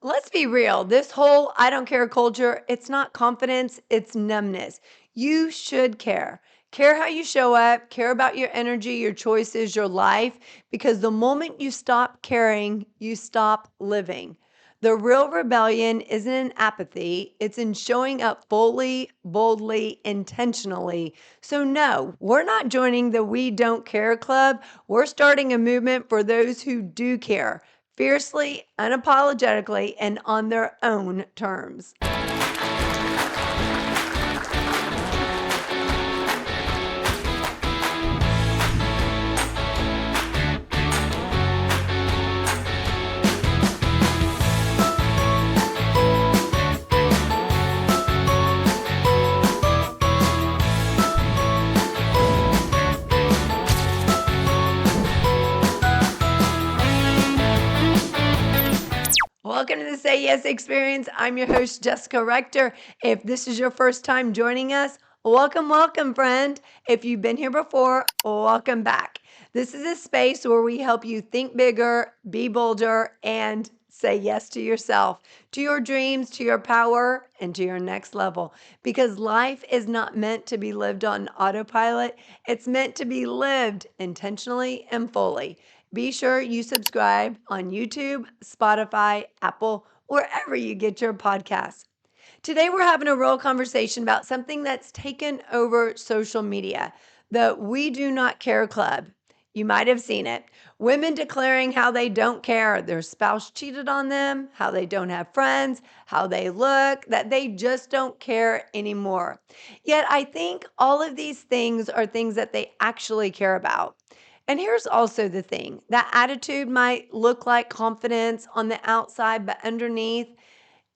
Let's be real. This whole I don't care culture, it's not confidence, it's numbness. You should care. Care how you show up, care about your energy, your choices, your life, because the moment you stop caring, you stop living. The real rebellion isn't in apathy, it's in showing up fully, boldly, intentionally. So, no, we're not joining the We Don't Care Club. We're starting a movement for those who do care fiercely, unapologetically, and on their own terms. Welcome to the Say Yes Experience. I'm your host, Jessica Rector. If this is your first time joining us, welcome, friend. If you've been here before, welcome back. This is a space where we help you think bigger, be bolder, and say yes to yourself, to your dreams, to your power, and to your next level. Because life is not meant to be lived on autopilot, it's meant to be lived intentionally and fully. Be sure you subscribe on YouTube, Spotify, Apple, wherever you get your podcasts. Today, we're having a real conversation about something that's taken over social media, the We Do Not Care Club. You might have seen it. Women declaring how they don't care, their spouse cheated on them, how they don't have friends, how they look, that they just don't care anymore. Yet, I think all of these things are things that they actually care about. And here's also the thing that attitude might look like confidence on the outside, but underneath,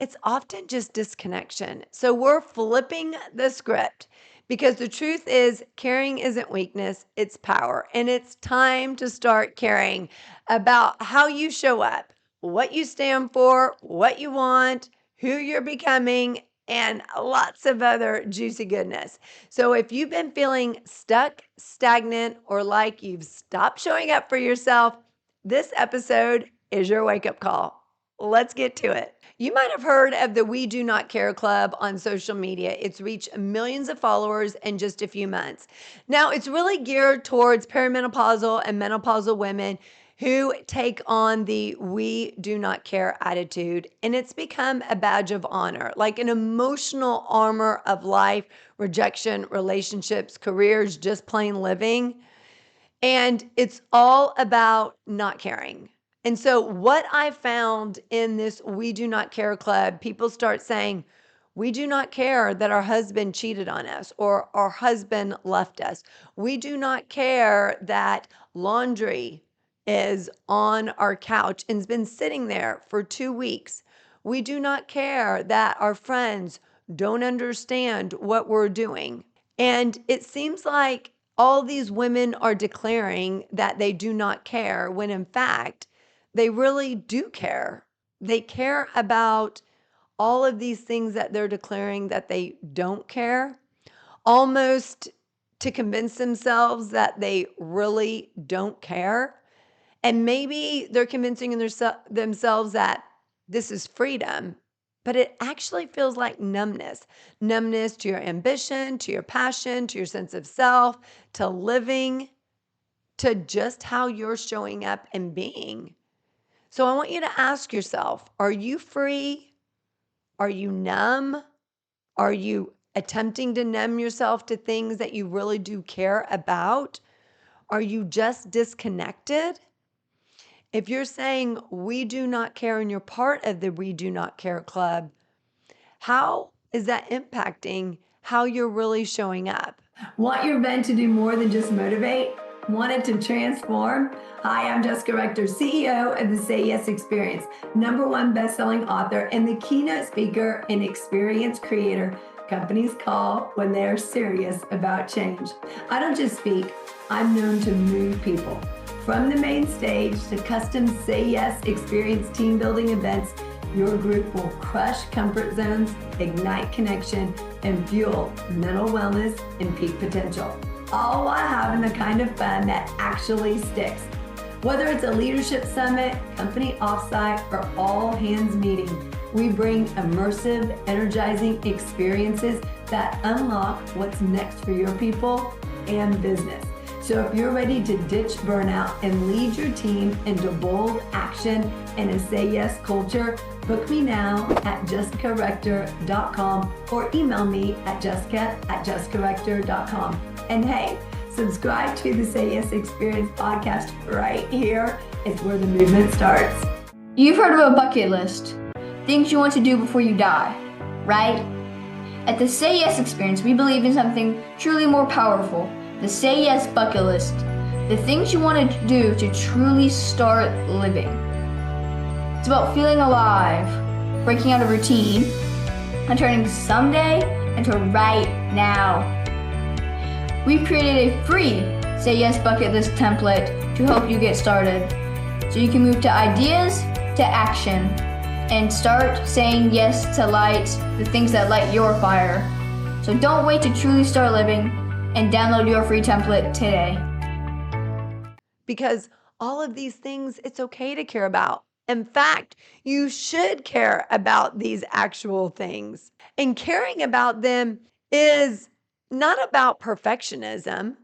it's often just disconnection. So we're flipping the script because the truth is, caring isn't weakness, it's power. And it's time to start caring about how you show up, what you stand for, what you want, who you're becoming, and lots of other juicy goodness. So if you've been feeling stuck, stagnant, or like you've stopped showing up for yourself, this episode is your wake up call. Let's get to it. You might have heard of the We Do Not Care Club on social media. It's reached millions of followers in just a few months. Now, it's really geared towards perimenopausal and menopausal women who take on the we do not care attitude, and it's become a badge of honor, like an emotional armor of life, rejection, relationships, careers, just plain living. And it's all about not caring. And so, what I found in this We Do Not Care Club, people start saying, we do not care that our husband cheated on us or our husband left us. We do not care that laundry is on our couch and has been sitting there for 2 weeks. We do not care that our friends don't understand what we're doing. And it seems like all these women are declaring that they do not care when in fact, they really do care. They care about all of these things that they're declaring that they don't care, almost to convince themselves that they really don't care. And maybe they're convincing themselves that this is freedom, but it actually feels like numbness to your ambition, to your passion, to your sense of self, to living, to just how you're showing up and being. So I want you to ask yourself, are you free? Are you numb? Are you attempting to numb yourself to things that you really do care about? Are you just disconnected? If you're saying we do not care and you're part of the We Do Not Care Club, how is that impacting how you're really showing up? Want your event to do more than just motivate? Want it to transform? Hi, I'm Jessica Rector, CEO of the Say Yes Experience, #1 best-selling author, and the keynote speaker and experience creator companies call when they are serious about change. I don't just speak, I'm known to move people. From the main stage to custom Say Yes Experience team building events, your group will crush comfort zones, ignite connection, and fuel mental wellness and peak potential, all while having the kind of fun that actually sticks. Whether it's a leadership summit, company offsite, or all hands meeting, we bring immersive, energizing experiences that unlock what's next for your people and business. So if you're ready to ditch burnout and lead your team into bold action and a say yes culture, book me now at jessicarector.com or email me at jessica@jessicarector.com. And hey, subscribe to the Say Yes Experience podcast right here. It's where the movement starts. You've heard of a bucket list, things you want to do before you die, right? At the Say Yes Experience, we believe in something truly more powerful, the Say Yes bucket list, the things you want to do to truly start living. It's about feeling alive, breaking out of routine, and turning someday into right now. We've created a free Say Yes bucket list template to help you get started, so you can move to ideas to action and start saying yes to light the things that light your fire. So don't wait to truly start living and download your free template today. Because all of these things, it's okay to care about. In fact, you should care about these actual things. And caring about them is not about perfectionism.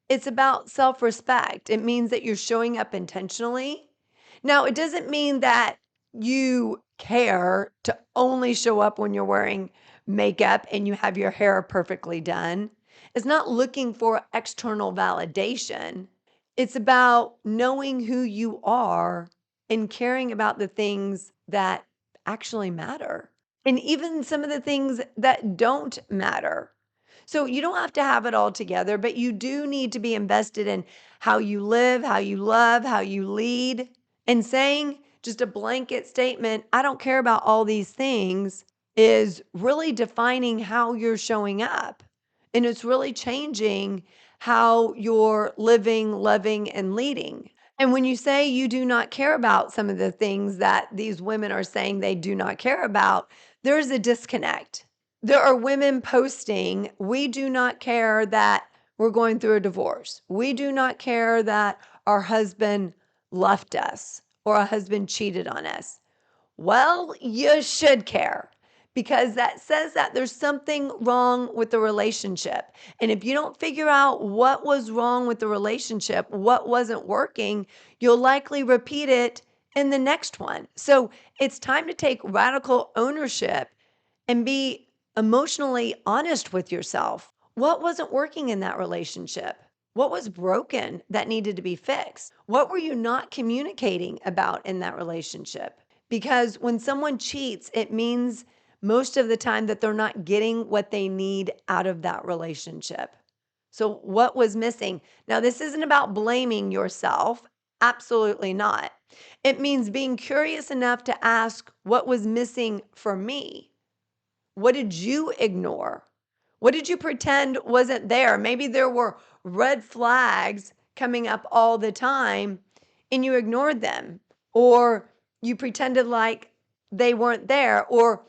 It's about self-respect. It means that you're showing up intentionally. Now, it doesn't mean that you care to only show up when you're wearing makeup and you have your hair perfectly done. It's not looking for external validation. It's about knowing who you are and caring about the things that actually matter, and even some of the things that don't matter. So you don't have to have it all together, but you do need to be invested in how you live, how you love, how you lead. And saying just a blanket statement, I don't care about all these things, is really defining how you're showing up. And it's really changing how you're living, loving, and leading. And when you say you do not care about some of the things that these women are saying they do not care about, there's a disconnect. There are women posting, we do not care that we're going through a divorce. We do not care that our husband left us or our husband cheated on us. Well, you should care, because that says that there's something wrong with the relationship. And if you don't figure out what was wrong with the relationship, what wasn't working, you'll likely repeat it in the next one. So it's time to take radical ownership and be emotionally honest with yourself. What wasn't working in that relationship? What was broken that needed to be fixed? What were you not communicating about in that relationship? Because when someone cheats, it means most of the time that they're not getting what they need out of that relationship. So, what was missing? Now, this isn't about blaming yourself. Absolutely not. It means being curious enough to ask, what was missing for me? What did you ignore? What did you pretend wasn't there? Maybe there were red flags coming up all the time and you ignored them, or you pretended like they weren't there, or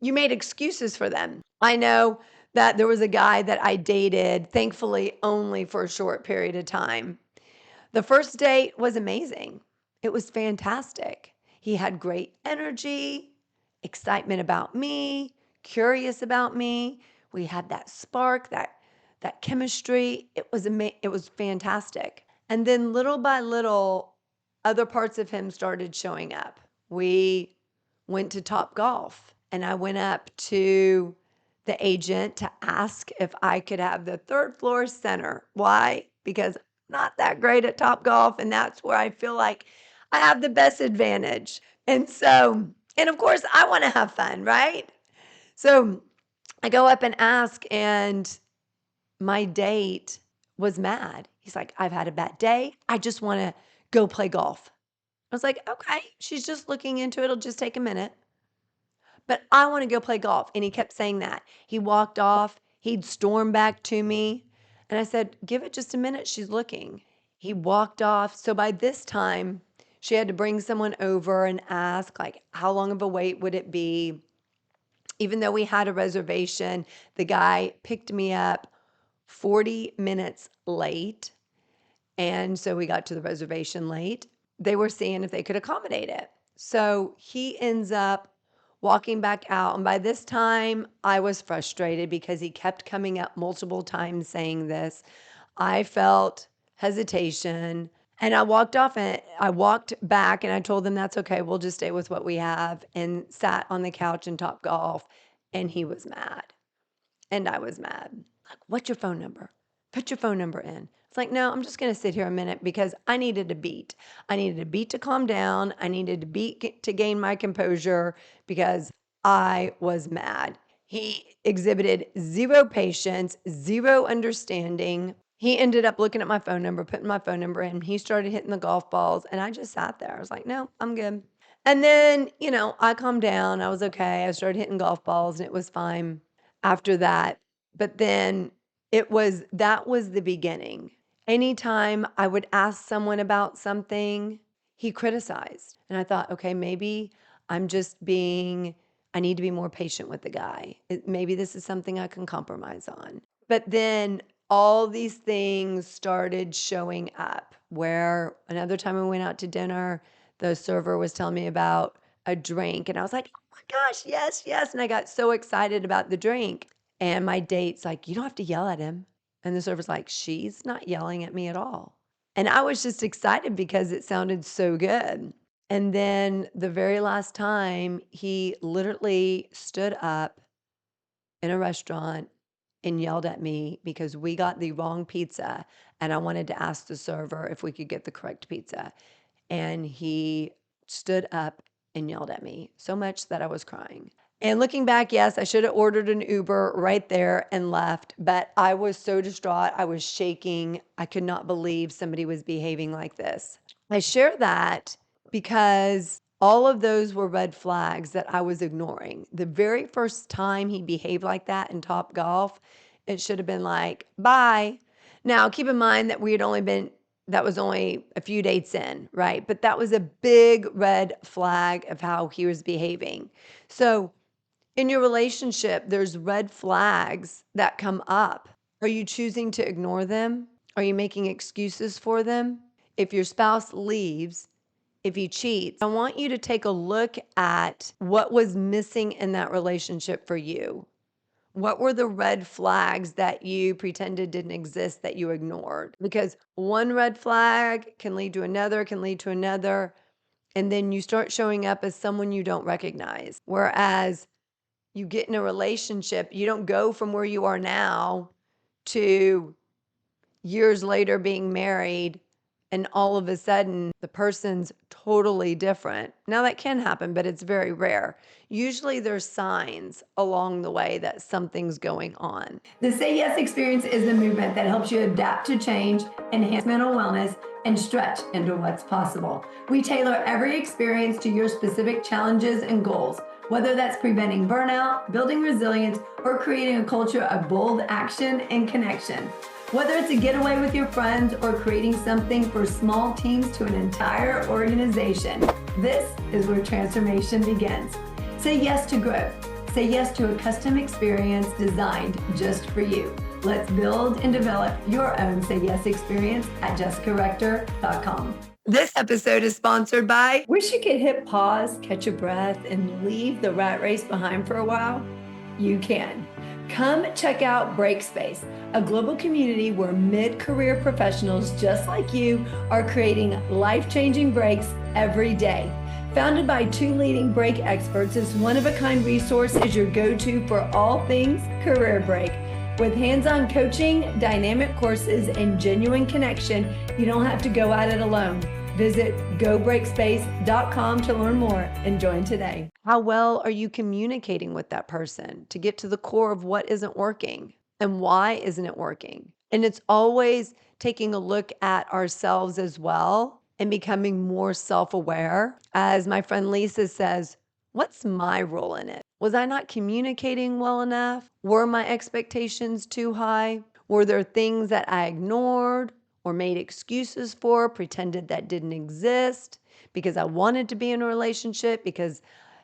you made excuses for them. I know that there was a guy that I dated, thankfully only for a short period of time. The first date was amazing. It was fantastic. He had great energy, excitement about me, curious about me. We had that spark, that chemistry. It was fantastic. And then little by little, other parts of him started showing up. We went to Top Golf, and I went up to the agent to ask if I could have the third floor center. Why? Because I'm not that great at Top Golf, and that's where I feel like I have the best advantage. And of course, I want to have fun, right? So I go up and ask, and my date was mad. He's like, I've had a bad day. I just want to go play golf. I was like, okay, she's just looking into it. It'll just take a minute. But I want to go play golf. And he kept saying that. He walked off. He'd storm back to me. And I said, give it just a minute. She's looking. He walked off. So by this time, she had to bring someone over and ask, like, how long of a wait would it be? Even though we had a reservation, the guy picked me up 40 minutes late. And so we got to the reservation late. They were seeing if they could accommodate it. So he ends up walking back out. And by this time, I was frustrated because he kept coming up multiple times saying this. I felt hesitation. And I walked off and I walked back and I told them that's okay. We'll just stay with what we have, and sat on the couch and Top Golf. And he was mad. And I was mad. Like, what's your phone number? Put your phone number in. It's like, no, I'm just going to sit here a minute because I needed a beat. I needed a beat to calm down. I needed a beat to gain my composure because I was mad. He exhibited zero patience, zero understanding. He ended up looking at my phone number, putting my phone number in. He started hitting the golf balls, and I just sat there. I was like, no, I'm good. And then, I calmed down. I was okay. I started hitting golf balls, and it was fine after that. But then that was the beginning. Anytime I would ask someone about something, he criticized. And I thought, okay, maybe I'm just I need to be more patient with the guy. Maybe this is something I can compromise on. But then all these things started showing up, where another time we went out to dinner, the server was telling me about a drink, and I was like, oh my gosh, yes, yes. And I got so excited about the drink. And my date's like, you don't have to yell at him. And the server's like, she's not yelling at me at all. And I was just excited because it sounded so good. And then the very last time, he literally stood up in a restaurant and yelled at me because we got the wrong pizza. And I wanted to ask the server if we could get the correct pizza. And he stood up and yelled at me so much that I was crying. And looking back, yes, I should have ordered an Uber right there and left, but I was so distraught. I was shaking. I could not believe somebody was behaving like this. I share that because all of those were red flags that I was ignoring. The very first time he behaved like that in Top Golf, it should have been like, bye. Now, keep in mind that that was only a few dates in, right? But that was a big red flag of how he was behaving. So in your relationship, there's red flags that come up. Are you choosing to ignore them? Are you making excuses for them? If your spouse leaves, if he cheats, I want you to take a look at what was missing in that relationship for you. What were the red flags that you pretended didn't exist that you ignored? Because one red flag can lead to another, and then you start showing up as someone you don't recognize. Whereas you get in a relationship, you don't go from where you are now to years later being married, and all of a sudden the person's totally different. Now that can happen, but it's very rare. Usually there's signs along the way that something's going on. The Say Yes experience is the movement that helps you adapt to change, enhance mental wellness, and stretch into what's possible. We tailor every experience to your specific challenges and goals, whether that's preventing burnout, building resilience, or creating a culture of bold action and connection. Whether it's a getaway with your friends or creating something for small teams to an entire organization, this is where transformation begins. Say yes to growth. Say yes to a custom experience designed just for you. Let's build and develop your own Say Yes experience at jessicarector.com. This episode is sponsored by Wish you could hit pause, catch a breath, and leave the rat race behind for a while? You can. Come check out Breakspace, a global community where mid-career professionals just like you are creating life-changing breaks every day. Founded by two leading break experts, this one-of-a-kind resource is your go-to for all things career break. With hands-on coaching, dynamic courses, and genuine connection, you don't have to go at it alone. Visit gobreakspace.com to learn more and join today. how well are you communicating with that person to get to the core of what isn't working and why isn't it working. And it's always taking a look at ourselves as well and becoming more self-aware. As my friend Lisa says, what's my role in it? Was I not communicating well enough? Were my expectations too high? Were there things that I ignored or made excuses for, pretended that didn't exist because I wanted to be in a relationship, because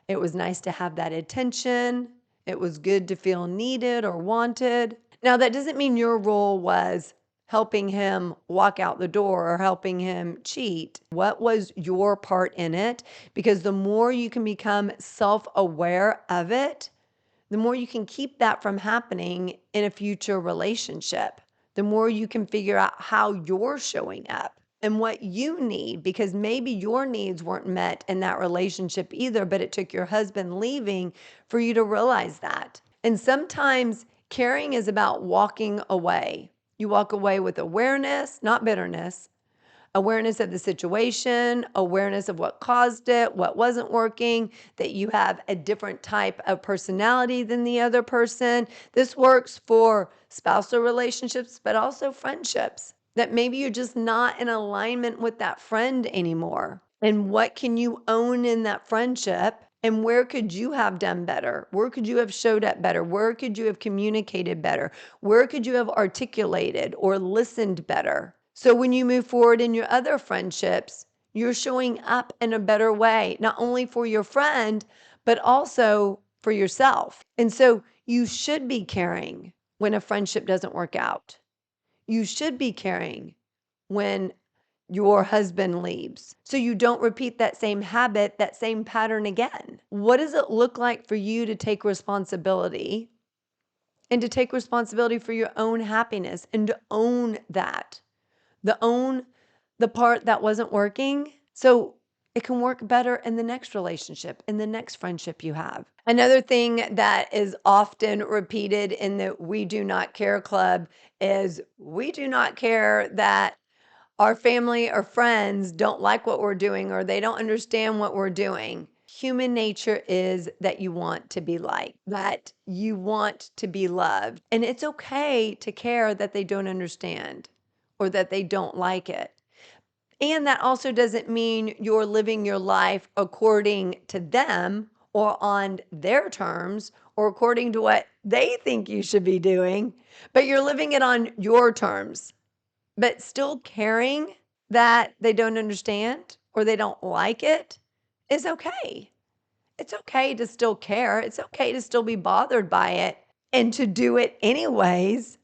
it was nice to have that attention? It was good to feel needed or wanted. Now, that doesn't mean your role was helping him walk out the door or helping him cheat? What was your part in it? Because the more you can become self-aware of it, the more you can keep that from happening in a future relationship. The more you can figure out how you're showing up and what you need, because maybe your needs weren't met in that relationship either, but it took your husband leaving for you to realize that. And sometimes caring is about walking away. You walk away with awareness, not bitterness, awareness of the situation, awareness of what caused it, what wasn't working, that you have a different type of personality than the other person. This works for spousal relationships, but also friendships, that maybe you're just not in alignment with that friend anymore. And what can you own in that friendship? And where could you have done better? Where could you have showed up better? Where could you have communicated better? Where could you have articulated or listened better? So when you move forward in your other friendships, you're showing up in a better way, not only for your friend, but also for yourself. And so you should be caring when a friendship doesn't work out. You should be caring when your husband leaves, so you don't repeat that same habit, that same pattern again. What does it look like for you to take responsibility and to take responsibility for your own happiness and to own that? Own the part that wasn't working so it can work better in the next relationship, in the next friendship you have. Another thing that is often repeated in the We Do Not Care Club is we do not care that our family or friends don't like what we're doing or they don't understand what we're doing. Human nature is that you want to be liked, that you want to be loved. And it's okay to care that they don't understand or that they don't like it. And that also doesn't mean you're living your life according to them or on their terms or according to what they think you should be doing, but you're living it on your terms, but still caring that they don't understand or they don't like it is okay. It's okay to still care. It's okay to still be bothered by it and to do it anyways,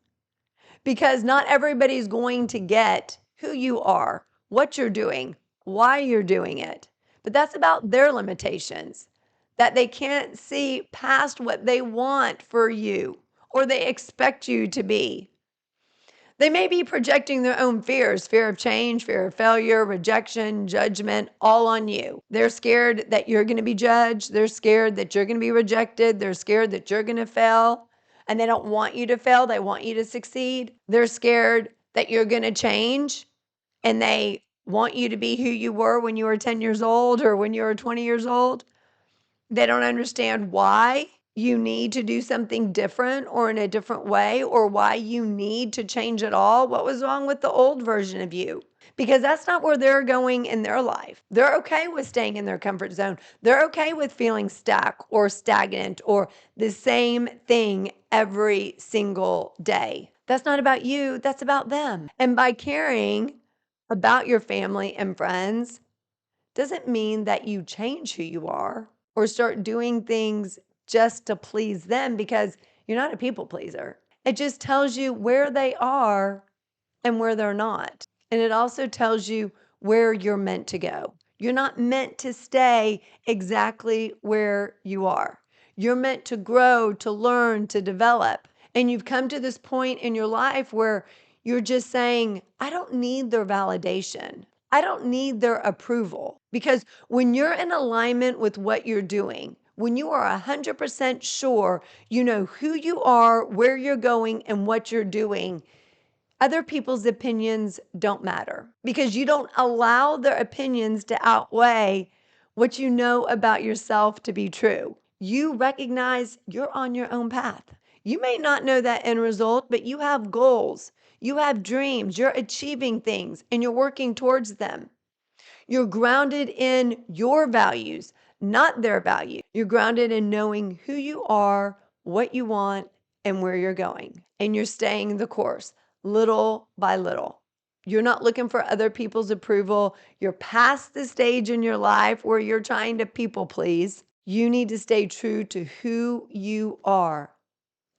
because not everybody's going to get who you are, what you're doing, why you're doing it. But that's about their limitations, that they can't see past what they want for you or they expect you to be. They may be projecting their own fears, fear of change, fear of failure, rejection, judgment, all on you. They're scared that you're going to be judged. They're scared that you're going to be rejected. They're scared that you're going to fail. And they don't want you to fail. They want you to succeed. They're scared that you're going to change. And they want you to be who you were when you were 10 years old or when you were 20 years old. They don't understand why you need to do something different or in a different way or why you need to change at all. What was wrong with the old version of you? Because that's not where they're going in their life. They're okay with staying in their comfort zone. They're okay with feeling stuck or stagnant or the same thing every single day. That's not about you. That's about them. And by caring about your family and friends doesn't mean that you change who you are or start doing things just to please them, because you're not a people pleaser. It just tells you where they are and where they're not. And it also tells you where you're meant to go. You're not meant to stay exactly where you are. You're meant to grow, to learn, to develop. And you've come to this point in your life where you're just saying, I don't need their validation. I don't need their approval. Because when you're in alignment with what you're doing, when you are 100% sure you know who you are, where you're going, and what you're doing, other people's opinions don't matter because you don't allow their opinions to outweigh what you know about yourself to be true. You recognize you're on your own path. You may not know that end result, but you have goals. You have dreams. You're achieving things and you're working towards them. You're grounded in your values, not their value. You're grounded in knowing who you are, what you want, and where you're going. And you're staying the course little by little. You're not looking for other people's approval. You're past the stage in your life where you're trying to people please. You need to stay true to who you are.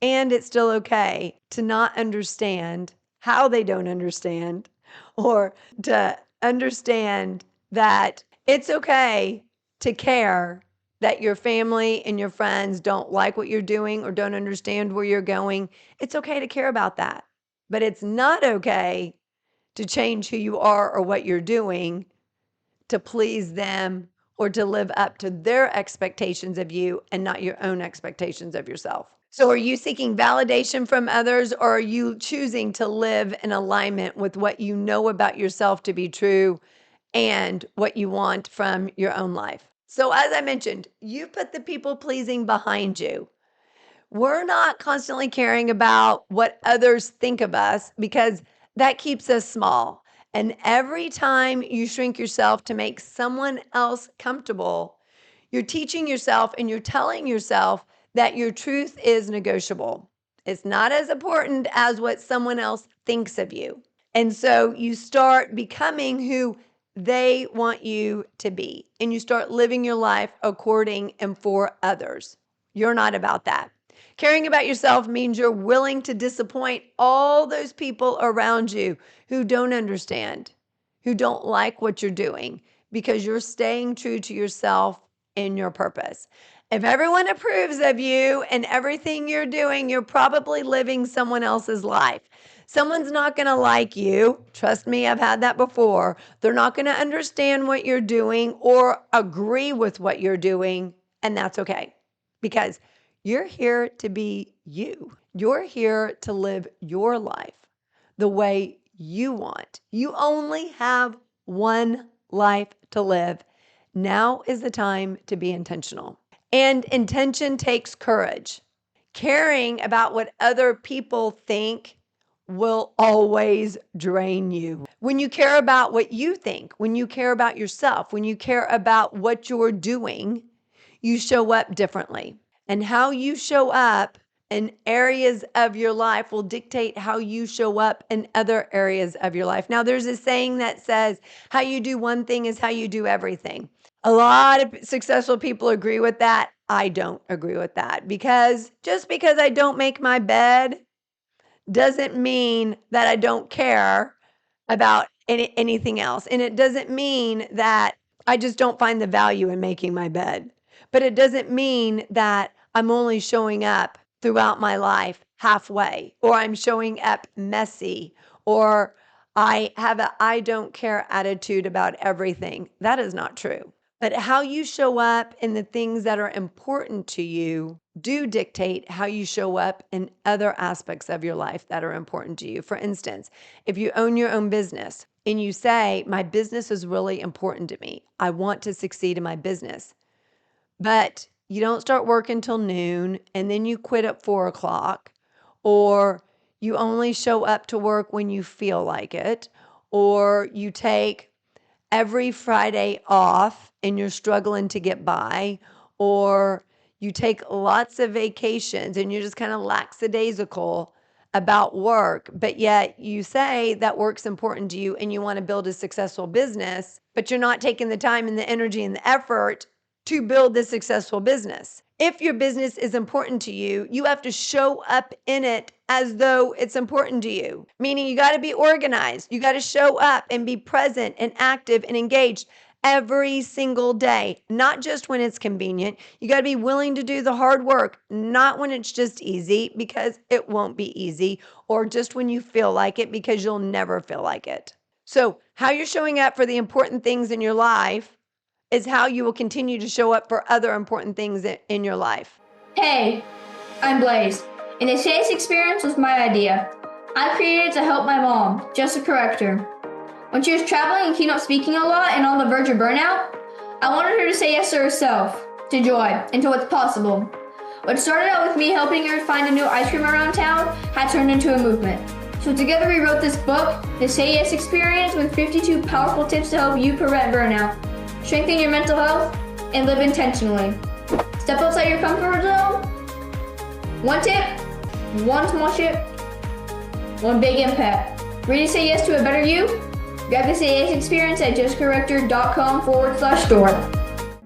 And it's still okay to not understand how they don't understand, or to understand that it's okay to care that your family and your friends don't like what you're doing or don't understand where you're going. It's okay to care about that. But it's not okay to change who you are or what you're doing to please them or to live up to their expectations of you and not your own expectations of yourself. So are you seeking validation from others, or are you choosing to live in alignment with what you know about yourself to be true and what you want from your own life? So as I mentioned, you put the people pleasing behind you. We're not constantly caring about what others think of us because that keeps us small. And every time you shrink yourself to make someone else comfortable, you're teaching yourself and you're telling yourself that your truth is negotiable. It's not as important as what someone else thinks of you. And so you start becoming who they want you to be, and you start living your life according and for others. You're not about that. Caring about yourself means you're willing to disappoint all those people around you who don't understand, who don't like what you're doing, because you're staying true to yourself and your purpose. If everyone approves of you and everything you're doing, you're probably living someone else's life. Someone's not going to like you. Trust me, I've had that before. They're not going to understand what you're doing or agree with what you're doing, and that's okay, because you're here to be you. You're here to live your life the way you want. You only have one life to live. Now is the time to be intentional. And intention takes courage. Caring about what other people think will always drain you. When you care about what you think, when you care about yourself, when you care about what you're doing, you show up differently. And how you show up in areas of your life will dictate how you show up in other areas of your life. Now, there's a saying that says, how you do one thing is how you do everything. A lot of successful people agree with that. I don't agree with that, because just because I don't make my bed doesn't mean that I don't care about anything else. And it doesn't mean that I just don't find the value in making my bed. But it doesn't mean that I'm only showing up throughout my life halfway, or I'm showing up messy, or I have a I don't care attitude about everything. That is not true. But how you show up in the things that are important to you do dictate how you show up in other aspects of your life that are important to you. For instance, if you own your own business and you say, my business is really important to me, I want to succeed in my business, but you don't start work until noon and then you quit at 4:00, or you only show up to work when you feel like it, or you take every Friday off and you're struggling to get by, or you take lots of vacations and you're just kind of lackadaisical about work, but yet you say that work's important to you and you want to build a successful business, but you're not taking the time and the energy and the effort to build this successful business. If your business is important to you, you have to show up in it as though it's important to you. Meaning you got to be organized. You got to show up and be present and active and engaged every single day, not just when it's convenient. You got to be willing to do the hard work, not when it's just easy, because it won't be easy, or just when you feel like it, because you'll never feel like it. So how you're showing up for the important things in your life is how you will continue to show up for other important things in your life. Hey, I'm Blaze, and the sass experience was my idea. I created it to help my mom, Jessica Rector. When she was traveling and keynote speaking a lot and on the verge of burnout, I wanted her to say yes to herself, to joy, and to what's possible. What started out with me helping her find a new ice cream around town had turned into a movement. So together we wrote this book, The Say Yes Experience, with 52 powerful tips to help you prevent burnout, strengthen your mental health, and live intentionally. Step outside your comfort zone. One tip, one small shift, one big impact. Ready to say yes to a better you? Grab the Say Yes Experience at justcorrector.com/store.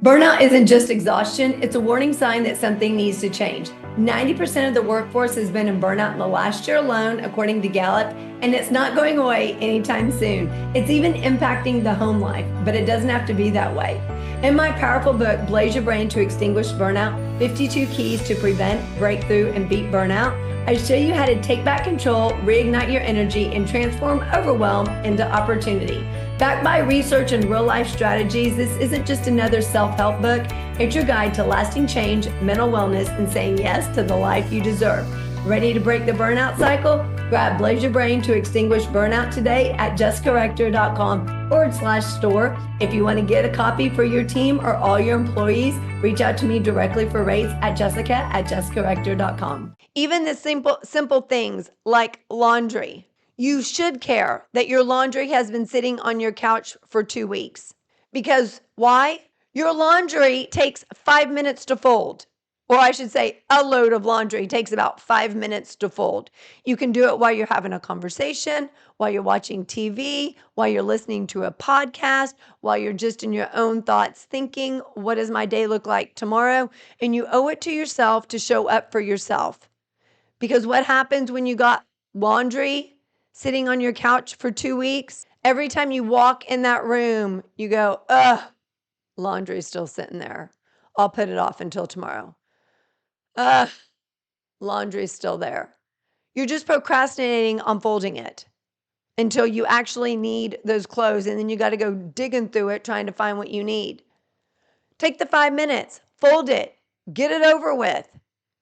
Burnout isn't just exhaustion, it's a warning sign that something needs to change. 90% of the workforce has been in burnout in the last year alone, according to Gallup, and it's not going away anytime soon. It's even impacting the home life, but it doesn't have to be that way. In my powerful book, Blaze Your Brain to Extinguish Burnout, 52 Keys to Prevent, Breakthrough, and Beat Burnout, I show you how to take back control, reignite your energy, and transform overwhelm into opportunity. Backed by research and real-life strategies, this isn't just another self-help book. It's your guide to lasting change, mental wellness, and saying yes to the life you deserve. Ready to break the burnout cycle? Grab Blaze Your Brain to Extinguish Burnout today at jessicarector.com/store. If you want to get a copy for your team or all your employees, reach out to me directly for rates at jessica@jessicarector.com. Even the simple things like laundry. You should care that your laundry has been sitting on your couch for 2 weeks. Because why? Your laundry takes 5 minutes to fold. Or I should say, a load of laundry takes about 5 minutes to fold. You can do it while you're having a conversation, while you're watching TV, while you're listening to a podcast, while you're just in your own thoughts thinking, what does my day look like tomorrow? And you owe it to yourself to show up for yourself. Because what happens when you got laundry sitting on your couch for 2 weeks? Every time you walk in that room, you go, ugh, laundry's still sitting there. I'll put it off until tomorrow. Ugh, laundry's still there. You're just procrastinating on folding it until you actually need those clothes. And then you got to go digging through it, trying to find what you need. Take the 5 minutes, fold it, get it over with,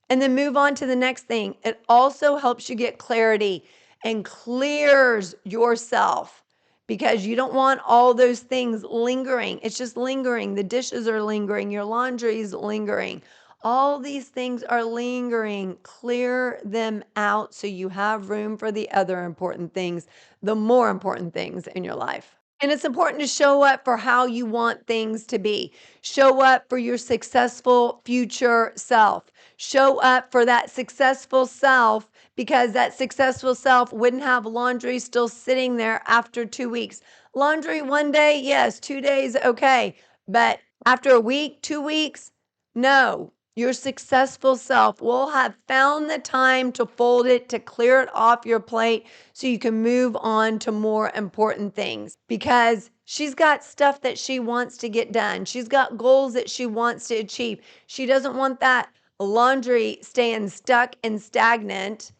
and then move on to the next thing. It also helps you get clarity and clears yourself because you don't want all those things lingering. It's just lingering. The dishes are lingering. Your laundry is lingering. All these things are lingering. Clear them out so you have room for the other important things, the more important things in your life. And it's important to show up for how you want things to be. Show up for your successful future self. Show up for that successful self because that successful self wouldn't have laundry still sitting there after 2 weeks. Laundry one day, yes, 2 days, okay. But after a week, 2 weeks, no. Your successful self will have found the time to fold it, to clear it off your plate so you can move on to more important things because she's got stuff that she wants to get done. She's got goals that she wants to achieve. She doesn't want that laundry staying stuck and stagnant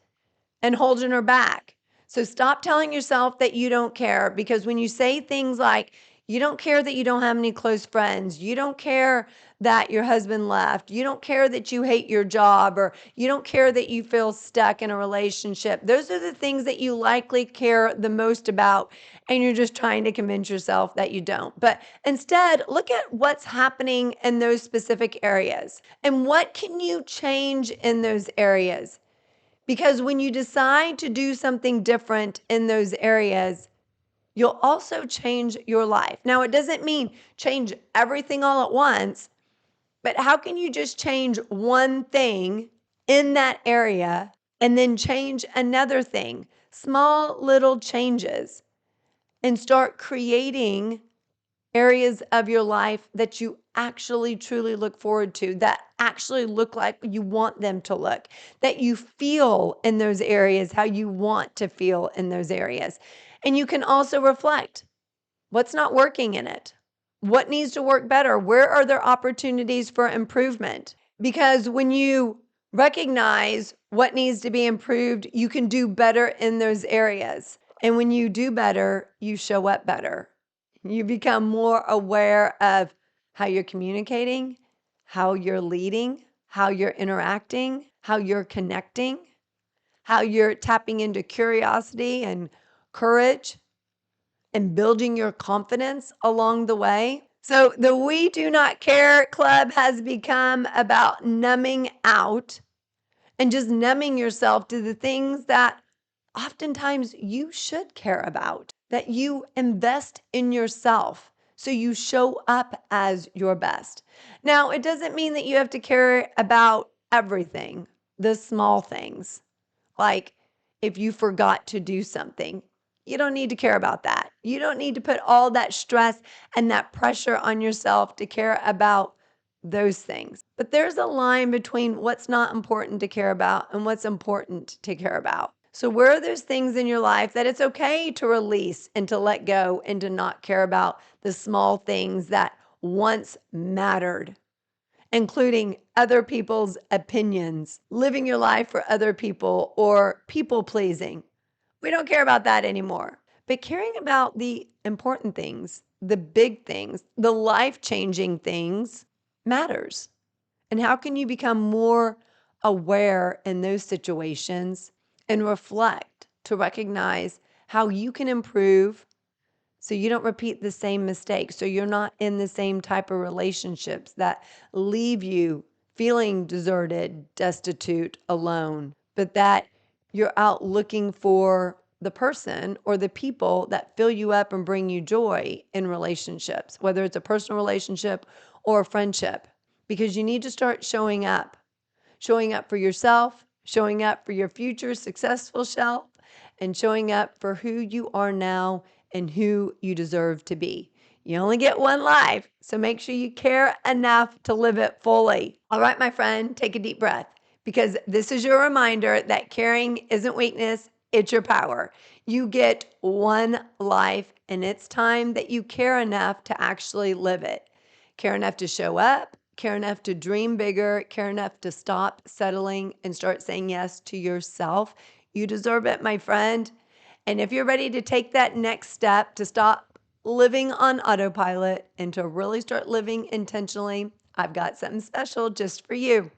and holding her back. So stop telling yourself that you don't care because when you say things like, you don't care that you don't have any close friends, you don't care that your husband left, you don't care that you hate your job, or you don't care that you feel stuck in a relationship. Those are the things that you likely care the most about, and you're just trying to convince yourself that you don't. But instead, look at what's happening in those specific areas and what can you change in those areas. Because when you decide to do something different in those areas, you'll also change your life. Now, it doesn't mean change everything all at once, but how can you just change one thing in that area and then change another thing? Small little changes and start creating areas of your life that you actually truly look forward to, that actually look like you want them to look, that you feel in those areas how you want to feel in those areas. And you can also reflect what's not working in it. What needs to work better? Where are there opportunities for improvement? Because when you recognize what needs to be improved, you can do better in those areas. And when you do better, you show up better. You become more aware of how you're communicating, how you're leading, how you're interacting, how you're connecting, how you're tapping into curiosity and courage and building your confidence along the way. So the We Do Not Care Club has become about numbing out and just numbing yourself to the things that oftentimes you should care about, that you invest in yourself so you show up as your best. Now, it doesn't mean that you have to care about everything, the small things, like if you forgot to do something. You don't need to care about that. You don't need to put all that stress and that pressure on yourself to care about those things. But there's a line between what's not important to care about and what's important to care about. So, where are those things in your life that it's okay to release and to let go and to not care about the small things that once mattered, including other people's opinions, living your life for other people, or people pleasing? We don't care about that anymore. But caring about the important things, the big things, the life changing things matters. And how can you become more aware in those situations and reflect to recognize how you can improve so you don't repeat the same mistakes, so you're not in the same type of relationships that leave you feeling deserted, destitute, alone, but that you're out looking for the person or the people that fill you up and bring you joy in relationships, whether it's a personal relationship or a friendship, because you need to start showing up for yourself, showing up for your future successful self, and showing up for who you are now and who you deserve to be. You only get one life, so make sure you care enough to live it fully. All right, my friend, take a deep breath, because this is your reminder that caring isn't weakness, it's your power. You get one life, and it's time that you care enough to actually live it. Care enough to show up, care enough to dream bigger, care enough to stop settling and start saying yes to yourself. You deserve it, my friend. And if you're ready to take that next step to stop living on autopilot and to really start living intentionally, I've got something special just for you.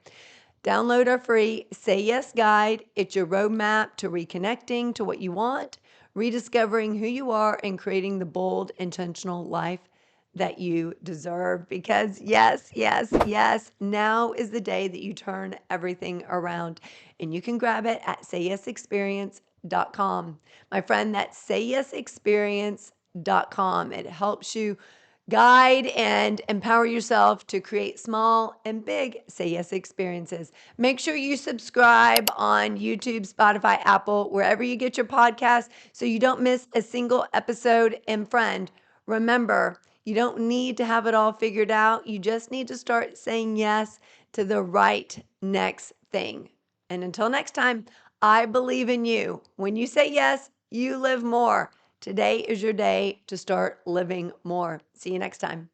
Download our free Say Yes guide. It's your roadmap to reconnecting to what you want, rediscovering who you are, and creating the bold, intentional life that you deserve. Because yes, yes, yes, now is the day that you turn everything around. And you can grab it at sayyesexperience.com. My friend, that's sayyesexperience.com. It helps you guide and empower yourself to create small and big Say Yes experiences. Make sure you subscribe on YouTube, Spotify, Apple, wherever you get your podcasts so you don't miss a single episode. And friend, remember, you don't need to have it all figured out. You just need to start saying yes to the right next thing. And until next time, I believe in you. When you say yes, you live more. Today is your day to start living more. See you next time.